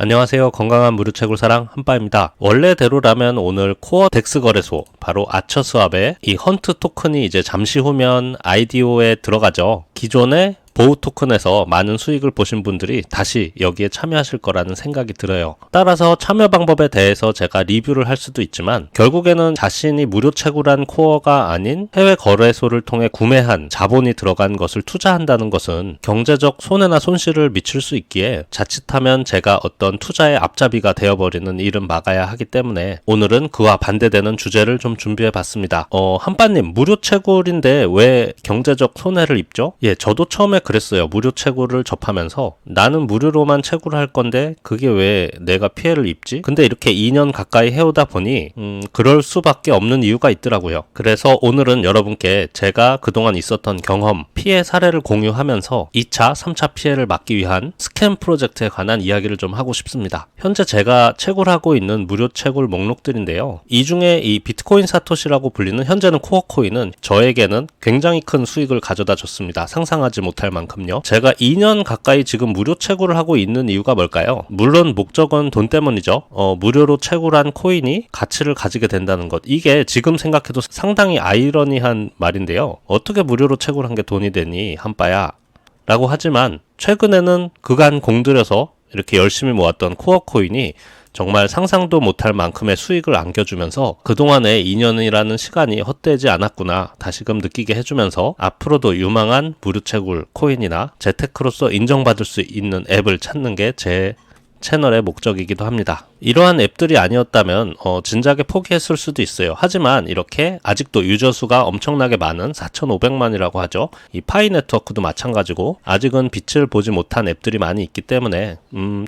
안녕하세요. 건강한 무료채굴 사랑 한빠입니다. 원래대로라면 오늘 코어 덱스 거래소 바로 아처스왑의 이 헌트 토큰이 이제 잠시 후면 IDO에 들어가죠. 기존의 보호 토큰에서 많은 수익을 보신 분들이 다시 여기에 참여하실 거라는 생각이 들어요. 따라서 참여 방법에 대해서 제가 리뷰를 할 수도 있지만 결국에는 자신이 무료 채굴한 코어가 아닌 해외 거래소를 통해 구매한 자본이 들어간 것을 투자한다는 것은 경제적 손해나 손실을 미칠 수 있기에 자칫하면 제가 어떤 투자의 앞잡이가 되어버리는 일은 막아야 하기 때문에 오늘은 그와 반대되는 주제를 좀 준비해 봤습니다. 한빠님, 무료 채굴인데 왜 경제적 손해를 입죠? 저도 처음에 그랬어요. 무료 채굴을 접하면서 나는 무료로만 채굴할 건데 그게 왜 내가 피해를 입지? 근데 이렇게 2년 가까이 해오다 보니 그럴 수밖에 없는 이유가 있더라고요. 그래서 오늘은 여러분께 제가 그동안 있었던 경험, 피해 사례를 공유하면서 2차, 3차 피해를 막기 위한 스캠 프로젝트에 관한 이야기를 좀 하고 싶습니다. 현재 제가 채굴하고 있는 무료 채굴 목록들인데요. 이 중에 이 비트코인 사토시라고 불리는 현재는 코어 코인은 저에게는 굉장히 큰 수익을 가져다 줬습니다. 상상하지 못할 만큼요. 제가 2년 가까이 지금 무료 채굴을 하고 있는 이유가 뭘까요? 물론 목적은 돈 때문이죠. 무료로 채굴한 코인이 가치를 가지게 된다는 것. 이게 지금 생각해도 상당히 아이러니한 말인데요. 어떻게 무료로 채굴한 게 돈이 되니 한빠야? 라고 하지만 최근에는 그간 공들여서 이렇게 열심히 모았던 코어 코인이 정말 상상도 못할 만큼의 수익을 안겨주면서 그동안의 2년이라는 시간이 헛되지 않았구나 다시금 느끼게 해주면서 앞으로도 유망한 무료 채굴 코인이나 재테크로서 인정받을 수 있는 앱을 찾는 게 제 채널의 목적이기도 합니다. 이러한 앱들이 아니었다면 진작에 포기했을 수도 있어요. 하지만 이렇게 아직도 유저 수가 엄청나게 많은 4,500만이라고 하죠. 이 파이 네트워크도 마찬가지고 아직은 빛을 보지 못한 앱들이 많이 있기 때문에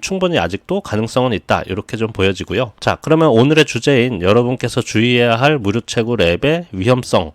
충분히 아직도 가능성은 있다. 이렇게 좀 보여지고요. 자, 그러면 오늘의 주제인 여러분께서 주의해야 할 무료 채굴 앱의 위험성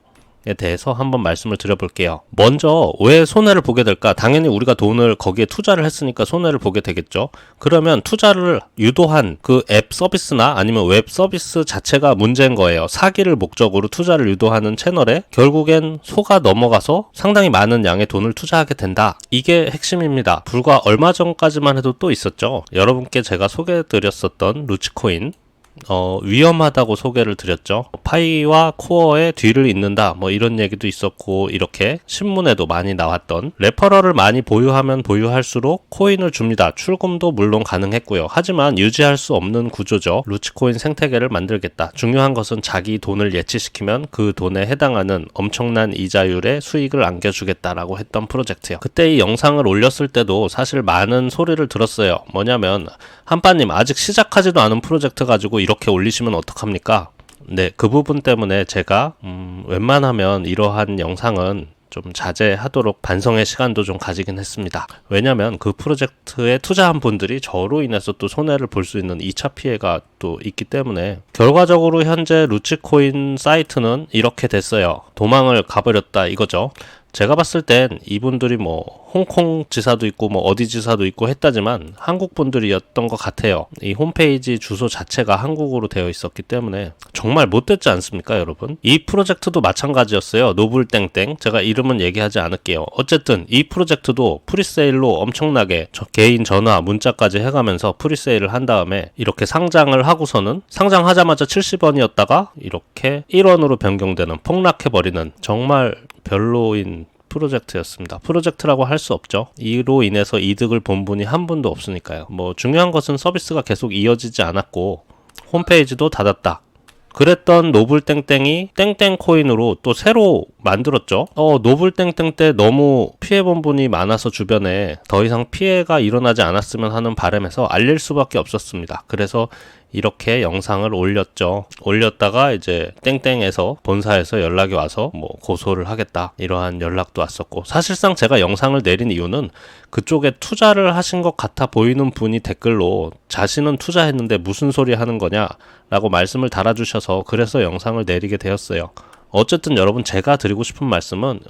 에 대해서 한번 말씀을 드려볼게요. 먼저 왜 손해를 보게 될까? 당연히 우리가 돈을 거기에 투자를 했으니까 손해를 보게 되겠죠. 그러면 투자를 유도한 그 앱 서비스나 아니면 웹 서비스 자체가 문제인 거예요. 사기를 목적으로 투자를 유도하는 채널에 결국엔 속아 넘어가서 상당히 많은 양의 돈을 투자하게 된다. 이게 핵심입니다. 불과 얼마 전까지만 해도 또 있었죠. 여러분께 제가 소개해드렸었던 루치코인 위험하다고 소개를 드렸죠. 파이와 코어의 뒤를 잇는다 뭐 이런 얘기도 있었고 이렇게 신문에도 많이 나왔던 레퍼럴을 많이 보유하면 보유할수록 코인을 줍니다. 출금도 물론 가능했고요. 하지만 유지할 수 없는 구조죠. 루치코인 생태계를 만들겠다. 중요한 것은 자기 돈을 예치시키면 그 돈에 해당하는 엄청난 이자율의 수익을 안겨주겠다라고 했던 프로젝트요. 그때 이 영상을 올렸을 때도 사실 많은 소리를 들었어요. 뭐냐면 한빠님 아직 시작하지도 않은 프로젝트 가지고 이렇게 올리시면 어떡합니까? 네, 그 부분 때문에 제가 웬만하면 이러한 영상은 좀 자제하도록 반성의 시간도 좀 가지긴 했습니다. 왜냐면 그 프로젝트에 투자한 분들이 저로 인해서 또 손해를 볼 수 있는 2차 피해가 또 있기 때문에 결과적으로 현재 루치코인 사이트는 이렇게 됐어요. 도망을 가버렸다 이거죠. 제가 봤을 땐 이분들이 뭐 홍콩 지사도 있고 뭐 어디 지사도 있고 했다지만 한국 분들이었던 것 같아요. 이 홈페이지 주소 자체가 한국어로 되어 있었기 때문에 정말 못됐지 않습니까 여러분? 이 프로젝트도 마찬가지였어요. 노블땡땡. 제가 이름은 얘기하지 않을게요. 어쨌든 이 프로젝트도 프리세일로 엄청나게 개인 전화 문자까지 해가면서 프리세일을 한 다음에 이렇게 상장을 하고서는 상장하자마자 70원이었다가 이렇게 1원으로 변경되는 폭락해버리는 정말 별로인 프로젝트였습니다. 프로젝트라고 할 수 없죠. 이로 인해서 이득을 본 분이 한 분도 없으니까요. 뭐 중요한 것은 서비스가 계속 이어지지 않았고 홈페이지도 닫았다. 그랬던 노블땡땡이 땡땡코인으로 또 새로 만들었죠. 노블땡땡 때 너무 피해본 분이 많아서 주변에 더 이상 피해가 일어나지 않았으면 하는 바람에서 알릴 수밖에 없었습니다. 그래서 이렇게 영상을 올렸죠. 올렸다가 이제 땡땡에서 본사에서 연락이 와서 뭐 고소를 하겠다 이러한 연락도 왔었고 사실상 제가 영상을 내린 이유는 그쪽에 투자를 하신 것 같아 보이는 분이 댓글로 자신은 투자했는데 무슨 소리 하는 거냐 라고 말씀을 달아주셔서 그래서 영상을 내리게 되었어요. 어쨌든 여러분 제가 드리고 싶은 말씀은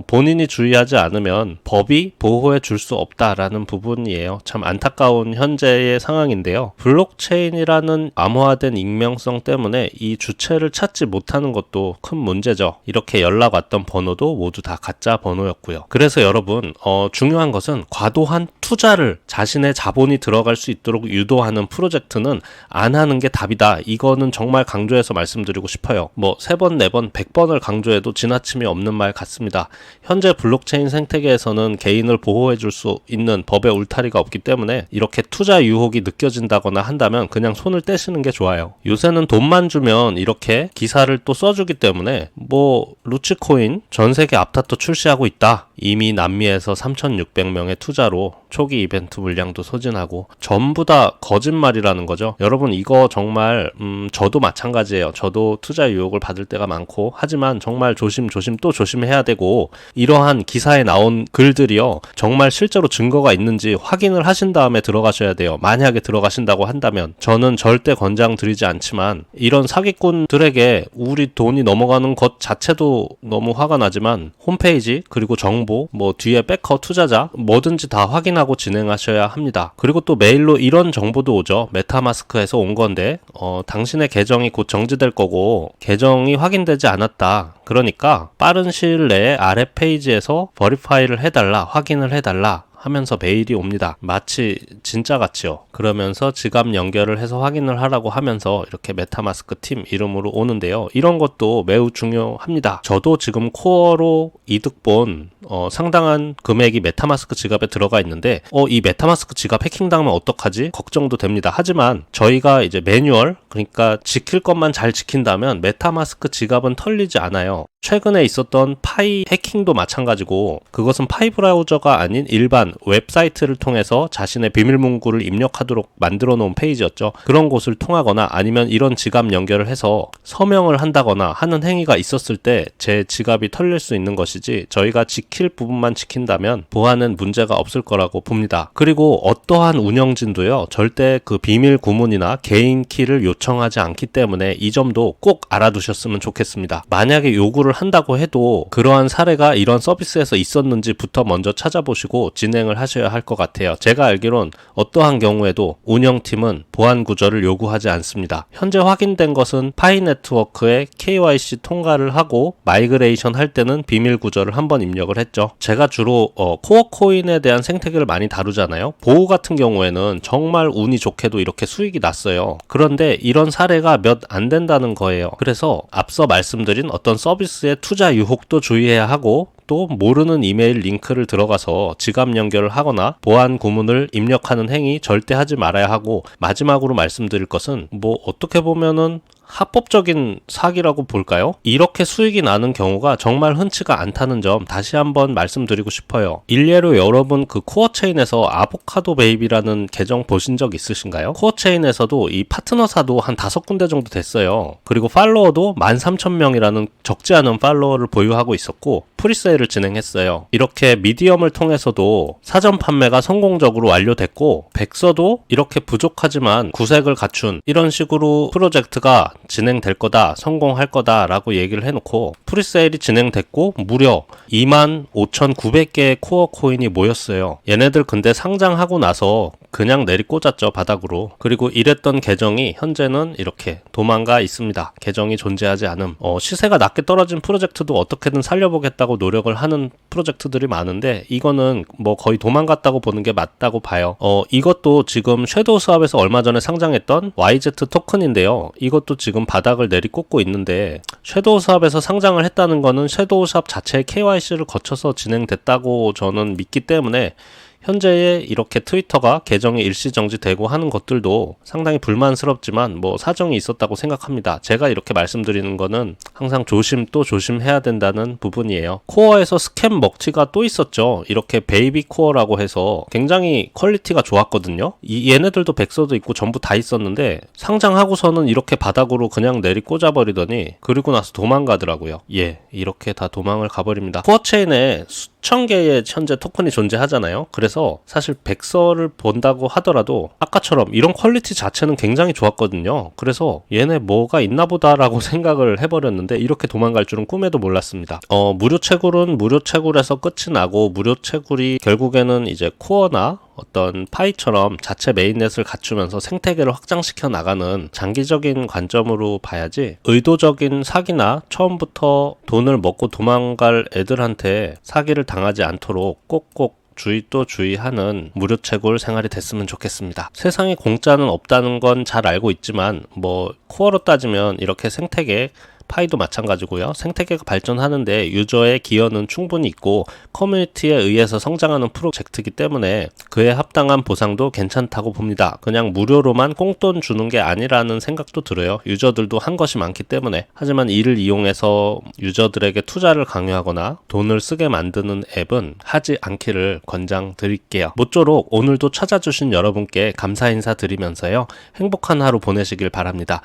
본인이 주의하지 않으면 법이 보호해 줄 수 없다라는 부분이에요. 참 안타까운 현재의 상황인데요. 블록체인이라는 암호화된 익명성 때문에 이 주체를 찾지 못하는 것도 큰 문제죠. 이렇게 연락 왔던 번호도 모두 다 가짜 번호였고요. 그래서 여러분 중요한 것은 과도한 투자를 자신의 자본이 들어갈 수 있도록 유도하는 프로젝트는 안 하는 게 답이다. 이거는 정말 강조해서 말씀드리고 싶어요. 뭐 3번, 4번, 100번을 강조해도 지나침이 없는 말 같습니다. 현재 블록체인 생태계에서는 개인을 보호해 줄 수 있는 법의 울타리가 없기 때문에 이렇게 투자 유혹이 느껴진다거나 한다면 그냥 손을 떼시는 게 좋아요. 요새는 돈만 주면 이렇게 기사를 또 써주기 때문에 뭐 루치코인 전 세계 앞타터 출시하고 있다. 이미 남미에서 3,600명의 투자로 초기 이벤트 물량도 소진하고 전부 다 거짓말이라는 거죠. 여러분 이거 정말 저도 마찬가지예요. 저도 투자 유혹을 받을 때가 많고 하지만 정말 조심 또 조심해야 되고 이러한 기사에 나온 글들이요. 정말 실제로 증거가 있는지 확인을 하신 다음에 들어가셔야 돼요. 만약에 들어가신다고 한다면 저는 절대 권장드리지 않지만 이런 사기꾼들에게 우리 돈이 넘어가는 것 자체도 너무 화가 나지만 홈페이지 그리고 정보 뭐 뒤에 백허 투자자 뭐든지 다 확인하고 진행하셔야 합니다. 그리고 또 메일로 이런 정보도 오죠. 메타마스크에서 온 건데 당신의 계정이 곧 정지될 거고 계정이 확인되지 않았다. 그러니까 빠른 시일 내에 아래 페이지에서 버리파이를 해달라, 확인을 해달라 하면서 메일이 옵니다. 마치 진짜 같이요. 그러면서 지갑 연결을 해서 확인을 하라고 하면서 이렇게 메타마스크 팀 이름으로 오는데요. 이런 것도 매우 중요합니다. 저도 지금 코어로 이득 본 상당한 금액이 메타마스크 지갑에 들어가 있는데 이 메타마스크 지갑 해킹당하면 어떡하지? 걱정도 됩니다. 하지만 저희가 이제 매뉴얼 그러니까 지킬 것만 잘 지킨다면 메타마스크 지갑은 털리지 않아요. 최근에 있었던 파이 해킹도 마찬가지고 그것은 파이 브라우저가 아닌 일반 웹사이트를 통해서 자신의 비밀문구를 입력하도록 만들어 놓은 페이지였죠. 그런 곳을 통하거나 아니면 이런 지갑 연결을 해서 서명을 한다거나 하는 행위가 있었을 때 제 지갑이 털릴 수 있는 것이지 저희가 지킬 부분만 지킨다면 보안은 문제가 없을 거라고 봅니다. 그리고 어떠한 운영진도요. 절대 그 비밀 구문이나 개인 키를 요청하지 않기 때문에 이 점도 꼭 알아두셨으면 좋겠습니다. 만약에 요구를 한다고 해도 그러한 사례가 이런 서비스에서 있었는지부터 먼저 찾아보시고 진행을 하셔야 할 것 같아요. 제가 알기론 어떠한 경우에도 운영팀은 보안 구절을 요구하지 않습니다. 현재 확인된 것은 파이 네트워크의 KYC 통과를 하고 마이그레이션 할 때는 비밀 구절을 한번 입력을 했죠. 제가 주로 코어 코인에 대한 생태계를 많이 다루잖아요. 보호 같은 경우에는 정말 운이 좋게도 이렇게 수익이 났어요. 그런데 이런 사례가 몇 안 된다는 거예요. 그래서 앞서 말씀드린 어떤 서비스의 투자 유혹도 주의해야 하고 또 모르는 이메일 링크를 들어가서 지갑 연결을 하거나 보안 구문을 입력하는 행위 절대 하지 말아야 하고 마지막으로 말씀드릴 것은 뭐 어떻게 보면은 합법적인 사기라고 볼까요? 이렇게 수익이 나는 경우가 정말 흔치가 않다는 점 다시 한번 말씀드리고 싶어요. 일례로 여러분 그 코어체인에서 아보카도 베이비라는 계정 보신 적 있으신가요? 코어체인에서도 이 파트너사도 한 5군데 정도 됐어요. 그리고 팔로워도 13,000명이라는 적지 않은 팔로워를 보유하고 있었고 프리세일을 진행했어요. 이렇게 미디엄을 통해서도 사전 판매가 성공적으로 완료됐고 백서도 이렇게 부족하지만 구색을 갖춘 이런 식으로 프로젝트가 진행될 거다, 성공할 거다 라고 얘기를 해놓고 프리세일이 진행됐고 무려 25,900개의 코어 코인이 모였어요. 얘네들 근데 상장하고 나서 그냥 내리꽂았죠, 바닥으로. 그리고 이랬던 계정이 현재는 이렇게 도망가 있습니다. 계정이 존재하지 않음. 시세가 낮게 떨어진 프로젝트도 어떻게든 살려보겠다고 노력을 하는 프로젝트들이 많은데 이거는 뭐 거의 도망갔다고 보는 게 맞다고 봐요. 이것도 지금 섀도우 스왑에서 얼마 전에 상장했던 YZ 토큰인데요. 이것도 지금 바닥을 내리꽂고 있는데 섀도우 스왑에서 상장을 했다는 거는 섀도우 스왑 자체의 KYC를 거쳐서 진행됐다고 저는 믿기 때문에 현재의 이렇게 트위터가 계정이 일시정지되고 하는 것들도 상당히 불만스럽지만 뭐 사정이 있었다고 생각합니다. 제가 이렇게 말씀드리는 거는 항상 조심 또 조심해야 된다는 부분이에요. 코어에서 스캠 먹튀가 또 있었죠. 이렇게 베이비 코어라고 해서 굉장히 퀄리티가 좋았거든요. 얘네들도 백서도 있고 전부 다 있었는데 상장하고서는 이렇게 바닥으로 그냥 내리꽂아버리더니 그리고 나서 도망가더라고요. 이렇게 다 도망을 가버립니다. 코어체인에 수천 개의 현재 토큰이 존재하잖아요. 그래서 사실 백서를 본다고 하더라도 아까처럼 이런 퀄리티 자체는 굉장히 좋았거든요. 그래서 얘네 뭐가 있나 보다라고 생각을 해버렸는데 이렇게 도망갈 줄은 꿈에도 몰랐습니다. 무료 채굴은 무료 채굴에서 끝이 나고, 무료 채굴이 결국에는 이제 코어나 어떤 파이처럼 자체 메인넷을 갖추면서 생태계를 확장시켜 나가는 장기적인 관점으로 봐야지, 의도적인 사기나 처음부터 돈을 먹고 도망갈 애들한테 사기를 당하지 않도록 꼭꼭 주의 또 주의하는 무료 채굴 생활이 됐으면 좋겠습니다. 세상에 공짜는 없다는 건 잘 알고 있지만, 뭐 코어로 따지면 이렇게 생태계 파이도 마찬가지고요. 생태계가 발전하는데 유저의 기여는 충분히 있고 커뮤니티에 의해서 성장하는 프로젝트이기 때문에 그에 합당한 보상도 괜찮다고 봅니다. 그냥 무료로만 꽁돈 주는 게 아니라는 생각도 들어요. 유저들도 한 것이 많기 때문에. 하지만 이를 이용해서 유저들에게 투자를 강요하거나 돈을 쓰게 만드는 앱은 하지 않기를 권장드릴게요. 모쪼록 오늘도 찾아주신 여러분께 감사 인사 드리면서요, 행복한 하루 보내시길 바랍니다.